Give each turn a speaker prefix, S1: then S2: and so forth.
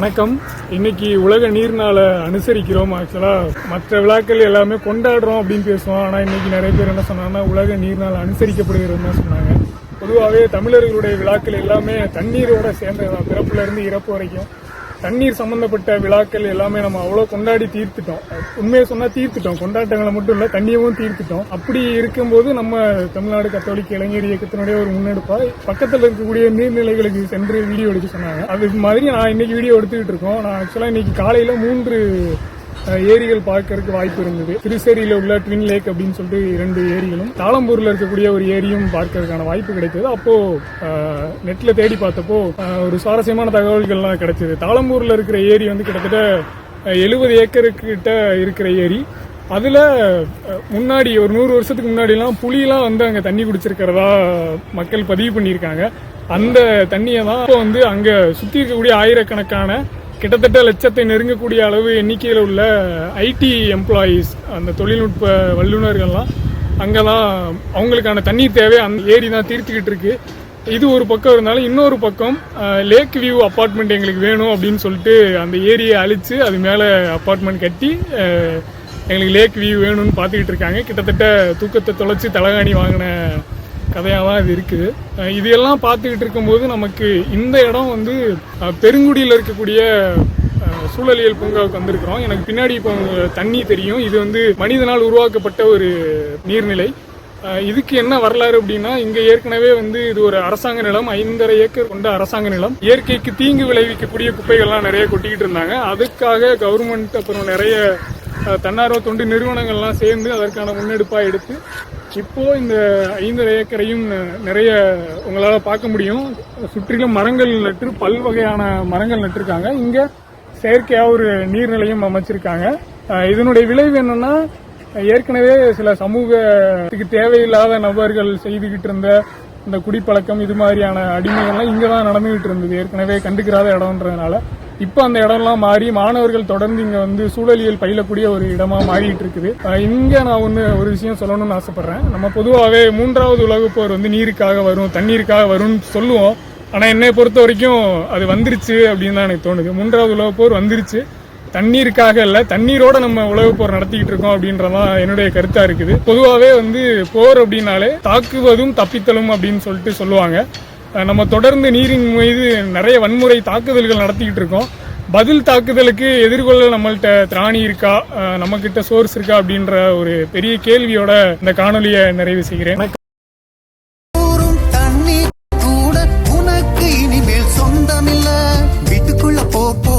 S1: வணக்கம். இன்னைக்கு உலக நீர் நாளை அனுசரிக்கிறோம். ஆக்சுவலா மற்ற விழாக்கள் எல்லாமே கொண்டாடுறோம் அப்படின்னு பேசுவோம். ஆனா இன்னைக்கு நிறைய பேர் என்ன சொன்னாங்கன்னா உலக நீர் நாள் அனுசரிக்கப்படுகிறதுன்னு சொன்னாங்க. பொதுவாகவே தமிழர்களுடைய விழாக்கள் எல்லாமே தண்ணீரோட சேர்ந்ததுதான். பிறப்புல இருந்து இறப்பு வரைக்கும் தண்ணீர் சம்பந்தப்பட்ட விழாக்கள் எல்லாமே நம்ம அவ்வளோ கொண்டாடி தீர்த்துட்டோம். உண்மையை சொன்னா தீர்த்துட்டோம். கொண்டாட்டங்களை மட்டும் இல்ல, தண்ணியவும் தீர்த்துட்டோம். அப்படி இருக்கும்போது நம்ம தமிழ்நாடு கத்தோலிக்க இளைஞர் இயக்கத்தினுடைய ஒரு முன்னெடுப்பா பக்கத்தில் இருக்கக்கூடிய நீர்நிலைகளுக்கு சென்று வீடியோ எடுக்க சொன்னாங்க. அது மாதிரி நான் இன்னைக்கு வீடியோ எடுத்துக்கிட்டு இருக்கோம். நான் ஆக்சுவலா இன்னைக்கு காலையில 3 ஏரிகள் பார்க்கறதுக்கு வாய்ப்பு இருந்தது. திருச்சேரியில உள்ள ட்வின் லேக் அப்படின்னு சொல்லிட்டு 2 ஏரிகளும், தாளம்பூர்ல இருக்கக்கூடிய ஒரு ஏரியும் பார்க்கறதுக்கான வாய்ப்பு கிடைத்தது. அப்போ நெட்ல தேடி பார்த்தப்போ ஒரு சுவாரஸ்யமான தகவல்கள்லாம் கிடைச்சது. தாளம்பூர்ல இருக்கிற ஏரி வந்து கிட்டத்தட்ட 70 ஏக்கருக்கு கிட்ட இருக்கிற ஏரி. அதுல முன்னாடி ஒரு 100 வருஷத்துக்கு முன்னாடி எல்லாம் புலியெல்லாம் வந்து அங்க தண்ணி குடிச்சிருக்கிறதா மக்கள் பதிவு பண்ணியிருக்காங்க. அந்த தண்ணியை தான் இப்போ வந்து அங்க சுத்தி இருக்கக்கூடிய ஆயிரக்கணக்கான கிட்டத்தட்ட லட்சத்தை நெருங்கக்கூடிய அளவு எண்ணிக்கையில் உள்ள ஐடி எம்ப்ளாயீஸ், அந்த தொழில்நுட்ப வல்லுநர்கள்லாம் அங்கெல்லாம் அவங்களுக்கான தண்ணீர் தேவை அந்த ஏரி தான் தீர்த்துக்கிட்டு இருக்கு. இது ஒரு பக்கம் இருந்தாலும் இன்னொரு பக்கம் லேக் வியூ அப்பார்ட்மெண்ட் எங்களுக்கு வேணும் அப்படின்னு சொல்லிட்டு அந்த ஏரியை அழிச்சு அது மேலே அப்பார்ட்மெண்ட் கட்டி எங்களுக்கு லேக் வியூ வேணும்னு பார்த்துக்கிட்டு இருக்காங்க. கிட்டத்தட்ட தூக்கத்தை தொலைச்சி தலகாணி வாங்கின கதையாக தான் இது இருக்குது. இதையெல்லாம் பார்த்துக்கிட்டு இருக்கும்போது நமக்கு இந்த இடம் வந்து பெருங்குடியில் இருக்கக்கூடிய சூழலியல் பூங்காவுக்கு வந்திருக்கிறோம். எனக்கு பின்னாடி இப்போ தண்ணி தெரியும். இது வந்து மனிதனால் உருவாக்கப்பட்ட ஒரு நீர்நிலை. இதுக்கு என்ன வரலாறு அப்படின்னா, இங்க ஏற்கனவே வந்து இது ஒரு அரசாங்க நிலம், 5.5 ஏக்கர் கொண்ட அரசாங்க நிலம். இயற்கைக்கு தீங்கு விளைவிக்கக்கூடிய குப்பைகள்லாம் நிறைய கொட்டிக்கிட்டு இருந்தாங்க. அதுக்காக கவர்மெண்ட் அப்புறம் நிறைய தன்னார்வ தொண்டு நிறுவனங்கள்லாம் சேர்ந்து அதற்கான முன்னெடுப்பா எடுத்து இப்போ இந்த 5.5 ஏக்கரையும் நிறைய உங்களால பார்க்க முடியும். சுற்றிலும் மரங்கள் நட்டு பல்வகையான மரங்கள் நட்டிருக்காங்க. இங்க செயற்கையா ஒரு நீர்நிலையும் அமைச்சிருக்காங்க. இதனுடைய விளைவு என்னன்னா, ஏற்கனவே சில சமூகத்துக்கு தேவையில்லாத நபர்கள் செய்துகிட்டு இருந்த இந்த குடிப்பழக்கம், இது மாதிரியான அடிமைகள்லாம் இங்கதான் நடந்துகிட்டு இருந்தது. ஏற்கனவே கண்டுக்கிறாத இடம்ன்றதுனால இப்ப அந்த இடம்லாம் மாறி மாணவர்கள் தொடர்ந்து இங்க வந்து சூழலியல் பயிலக்கூடிய ஒரு இடமா மாறிட்டு இருக்குது. இங்க நான் ஒரு விஷயம் சொல்லணும்னு ஆசைப்படுறேன். நம்ம பொதுவாகவே 3வது உலகப் போர் வந்து நீருக்காக வரும், தண்ணீருக்காக வரும்னு சொல்லுவோம். ஆனா என்னை பொறுத்த வரைக்கும் அது வந்துருச்சு அப்படின்னு தான் எனக்கு தோணுது. 3வது உலகப் போர் வந்துருச்சு, தண்ணீருக்காக இல்ல, தண்ணீரோட நம்ம உலகப் போர் நடத்திக்கிட்டு இருக்கோம் அப்படின்றதான் என்னுடைய கருத்தா இருக்குது. பொதுவாகவே வந்து போர் அப்படின்னாலே தாக்குவதும் தப்பித்தலும் அப்படின்னு சொல்லிட்டு சொல்லுவாங்க. நம்ம தொடர்ந்து நீரின் மீது நிறைய வன்முறை தாக்குதல்கள் நடத்திக்கிட்டு இருக்கோம். பதில் தாக்குதலுக்கு எதிர்கொள்ள நம்மள்கிட்ட திராணி இருக்கா, நம்ம கிட்ட சோர்ஸ் இருக்கா அப்படின்ற ஒரு பெரிய கேள்வியோட இந்த காணொலியை நிறைவு செய்கிறேன்.